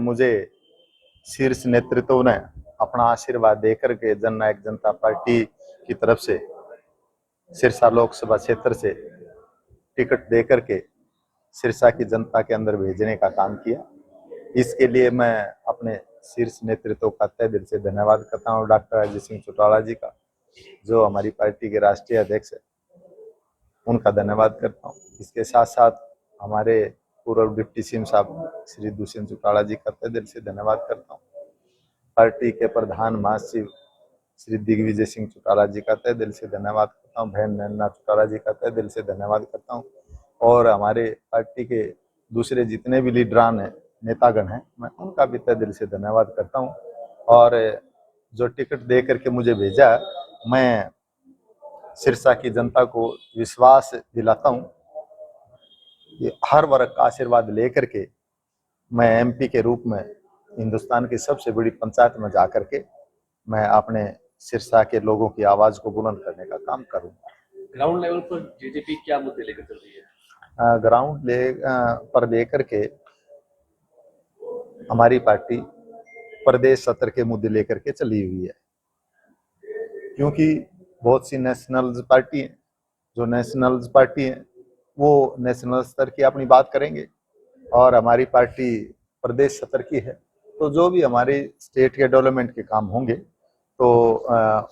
मुझे शीर्ष नेतृत्व ने अपना आशीर्वाद देकर के जननायक जनता पार्टी की तरफ से सिरसा लोकसभा क्षेत्र से टिकट देकर के सिरसा की जनता के अंदर भेजने का काम किया। इसके लिए मैं अपने शीर्ष नेतृत्व का तहे दिल से धन्यवाद करता हूँ। डॉक्टर अजय सिंह चौटाला जी का, जो हमारी पार्टी के राष्ट्रीय अध्यक्ष है, उनका धन्यवाद करता हूँ। इसके साथ साथ हमारे पूर्व डिप्टी सीएम साहब श्री दुष्यंत चौटाला जी का तहे दिल से धन्यवाद करता हूँ। पार्टी के प्रधान महासचिव श्री दिग्विजय सिंह चौटाला जी का तहे दिल से धन्यवाद करता हूँ। बहन नैना चौटाला जी का तहे दिल से धन्यवाद करता हूँ। और हमारे पार्टी के दूसरे जितने भी लीडरान हैं, नेतागण हैं, मैं उनका भी तहे दिल से धन्यवाद करता हूँ। और जो टिकट दे करके मुझे भेजा, मैं सिरसा की जनता को विश्वास दिलाता हूँ कि हर वर्ग का आशीर्वाद लेकर के मैं एमपी के रूप में हिंदुस्तान की सबसे बड़ी पंचायत में जाकर के मैं अपने सिरसा के लोगों की आवाज को बुलंद करने का काम करूंगा। ग्राउंड लेवल पर जेजेपी क्या मुद्दे लेकर चल रही है? ग्राउंड पर लेकर के हमारी पार्टी प्रदेश सत्र के मुद्दे लेकर के चली हुई है, क्योंकि बहुत सी नेशनल पार्टी है, जो नेशनल पार्टी है वो नेशनल स्तर की अपनी बात करेंगे और हमारी पार्टी प्रदेश सत्र की है। तो जो भी हमारे स्टेट के डेवलपमेंट के काम होंगे तो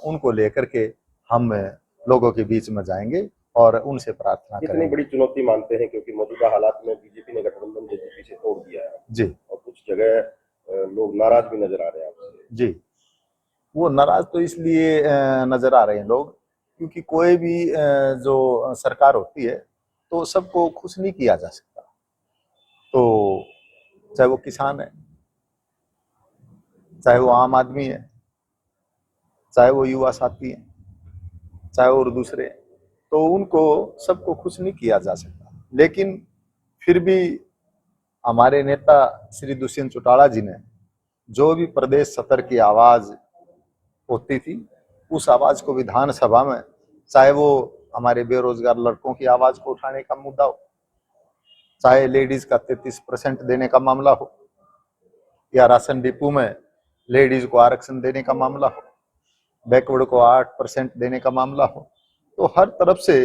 उनको लेकर के हम लोगों के बीच में जाएंगे और उनसे प्रार्थना करेंगे। कितनी बड़ी चुनौती मानते हैं, क्योंकि मौजूदा हालात में बीजेपी ने गठबंधन जेजेपी से तोड़ दिया है जी, और कुछ जगह लोग नाराज भी नजर आ रहे हैं आपसे। जी, वो नाराज तो इसलिए नजर आ रहे हैं लोग, क्योंकि कोई भी जो सरकार होती है तो सबको खुश नहीं किया जा सकता। तो चाहे वो किसान है, चाहे वो आम आदमी है, चाहे वो युवा साथी है, चाहे और दूसरे, तो उनको सबको खुश नहीं किया जा सकता। लेकिन फिर भी हमारे नेता श्री दुष्यंत चौटाला जी ने जो भी प्रदेश सत्र की आवाज होती थी, उस आवाज को विधानसभा में, चाहे वो हमारे बेरोजगार लड़कों की आवाज को उठाने का मुद्दा हो, चाहे लेडीज का 33% देने का मामला हो, या राशन डिपो में लेडीज को आरक्षण देने का मामला हो, बैकवर्ड को 8% देने का मामला हो, तो हर तरफ से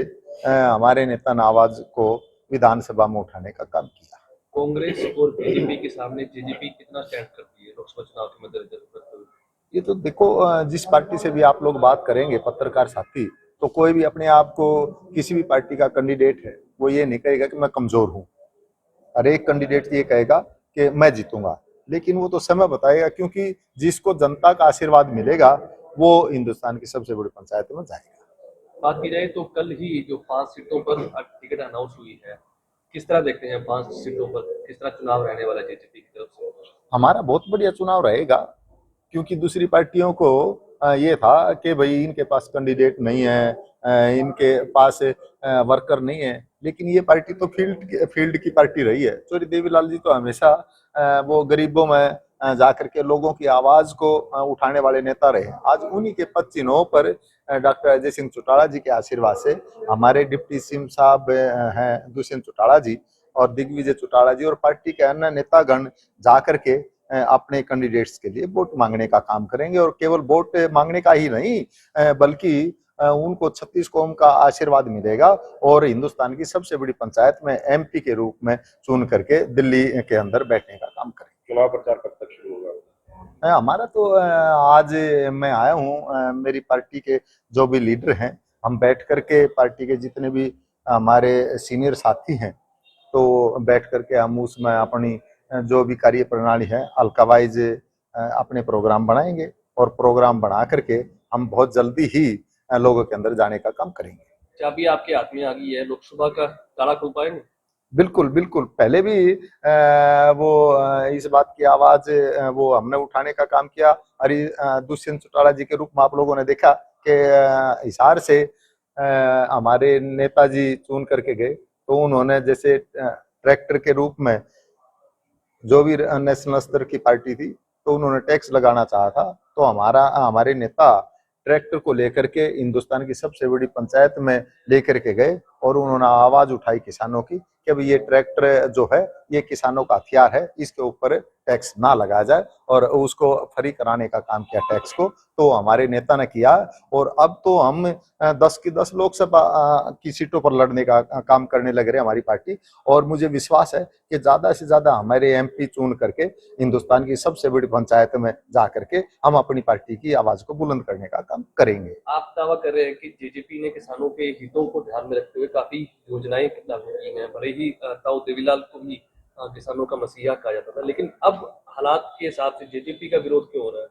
हमारे नेता ने आवाज को विधानसभा में उठाने का काम किया। कांग्रेस और बीजेपी के सामने जेजेपी कितना स्टैंड करती है लोकसभा चुनाव के मद्देनजर? ये तो देखो, जिस पार्टी से भी आप लोग बात करेंगे पत्रकार साथी, तो कोई भी अपने आप को किसी भी पार्टी का कैंडिडेट है वो ये नहीं कहेगा कि मैं कमजोर हूँ। हर एक कैंडिडेट ये कहेगा कि मैं जीतूंगा, लेकिन वो तो समय बताएगा, क्योंकि जिसको जनता का आशीर्वाद मिलेगा वो हिंदुस्तान की सबसे बड़ी पंचायत में जाएगा। बात की जाए तो कल ही जो 5 सीटों पर टिकट अनाउंस हुई है, किस तरह देखते हैं 5 सीटों पर किस तरह चुनाव रहने वाला जेजेपी की तरफ से? हमारा बहुत बढ़िया चुनाव रहेगा, क्योंकि दूसरी पार्टियों को ये था कि भाई इनके पास कैंडिडेट नहीं है, इनके पास वर्कर नहीं है, लेकिन ये पार्टी तो फील्ड की पार्टी रही है। चौधरी देवीलाल जी तो हमेशा वो गरीबों में जाकर के लोगों की आवाज को उठाने वाले नेता रहे। आज उन्हीं के पद चिन्हों पर डॉक्टर अजय सिंह चौटाला जी के आशीर्वाद से हमारे डिप्टी सीएम साहब हैं दुष्यंत चौटाला जी और दिग्विजय चौटाला जी और पार्टी के अन्य नेतागण जाकर के अपने कैंडिडेट्स के लिए वोट मांगने का काम करेंगे। और केवल वोट मांगने का ही नहीं, बल्कि उनको 36 कौम का आशीर्वाद मिलेगा और हिंदुस्तान की सबसे बड़ी पंचायत में एमपी के रूप में चुन करके दिल्ली के अंदर बैठने का काम करेंगे। चुनाव प्रचार कब तक शुरू होगा? हमारा तो आज मैं आया हूँ, मेरी पार्टी के जो भी लीडर हैं, हम बैठ करके पार्टी के जितने भी हमारे सीनियर साथी हैं, तो बैठ करके हम उसमें अपनी जो भी कार्य प्रणाली है हल्कावाइज अपने प्रोग्राम बनाएंगे और प्रोग्राम बना करके हम बहुत जल्दी ही लोगों के अंदर जाने का काम करेंगे। चाबी आपके हाथ में आ गई है, लोकसभा का ताला खुल पाएंगे? बिल्कुल बिल्कुल, पहले भी वो इस बात की आवाज वो हमने उठाने का काम किया। दुष्यंत चौटाला जी के रूप में आप लोगों ने देखा कि हिसार से हमारे नेताजी चुन करके गए, तो उन्होंने जैसे ट्रैक्टर के रूप में जो भी नेशनल स्तर की पार्टी थी, तो उन्होंने टैक्स लगाना चाहा था, तो हमारे नेता ट्रैक्टर को लेकर के हिंदुस्तान की सबसे बड़ी पंचायत में लेकर के गए और उन्होंने आवाज उठाई किसानों की कि अब ये ट्रैक्टर जो है ये किसानों का हथियार है, इसके ऊपर टैक्स ना लगाया जाए और उसको फ्री कराने का काम किया टैक्स को, तो हमारे नेता ने किया। और अब तो हम 10 की 10 लोकसभा की सीटों पर लड़ने का काम करने लग रहे हैं हमारी पार्टी। और मुझे विश्वास है कि ज्यादा से ज्यादा हमारे एमपी चुन करके हिंदुस्तान की सबसे बड़ी पंचायत में जा करके हम अपनी पार्टी की आवाज को बुलंद करने का काम करेंगे। आप दावा कर रहे हैं कि जेजेपी ने किसानों के हितों को ध्यान में रखते हुए काफी योजनाएं लागू की हैं। भले ही ताऊ देवीलाल को भी किसानों का मसीहा कहा जाता था, लेकिन अब हालात के हिसाब से जेजेपी का विरोध क्यों हो रहा है?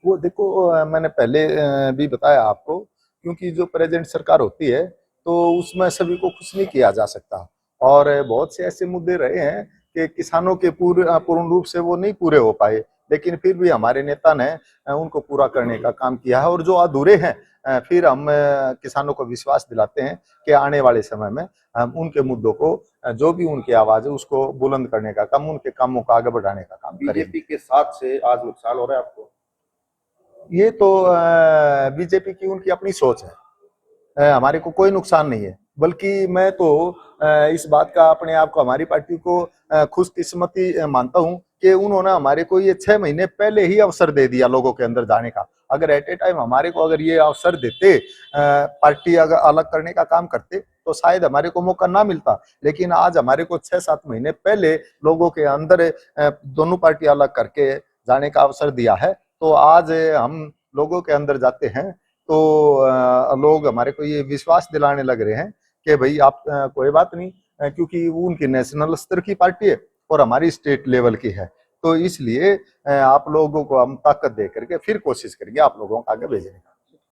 वो देखो मैंने पहले भी बताया आपको, क्योंकि जो प्रेजेंट सरकार होती है तो उसमें सभी को खुश नहीं किया जा सकता। और बहुत से ऐसे मुद्दे रहे हैं कि किसानों के पूर्ण रूप से वो नहीं पूरे हो पाए, लेकिन फिर भी हमारे नेता ने उनको पूरा करने का काम किया है। और जो अधूरे हैं फिर हम किसानों को विश्वास दिलाते हैं कि आने वाले समय में हम उनके मुद्दों को जो भी उनकी आवाज है उसको बुलंद करने का काम, उनके कामों को आगे बढ़ाने का काम करेंगे। बीजेपी के साथ से आज नुकसान हो रहा है आपको? ये तो बीजेपी की उनकी अपनी सोच है, हमारे को कोई नुकसान नहीं है। बल्कि मैं तो इस बात का अपने आप को, हमारी पार्टी को खुशकिस्मती मानता हूं कि उन्होंने हमारे को ये 6 महीने पहले ही अवसर दे दिया लोगों के अंदर जाने का। अगर एट ए टाइम हमारे को अगर ये अवसर देते, पार्टी अगर अलग करने का काम करते, तो शायद हमारे को मौका ना मिलता। लेकिन आज हमारे को 6-7 महीने पहले लोगों के अंदर दोनों पार्टी अलग करके जाने का अवसर दिया है। तो आज हम लोगों के अंदर जाते हैं तो लोग हमारे को ये विश्वास दिलाने लग रहे हैं कि भाई आप कोई बात नहीं, क्योंकि वो उनकी नेशनल स्तर की पार्टी है और हमारी स्टेट लेवल की है। तो इसलिए आप लोगों को हम ताकत दे करके फिर कोशिश करेंगे आप लोगों को आगे भेजने का।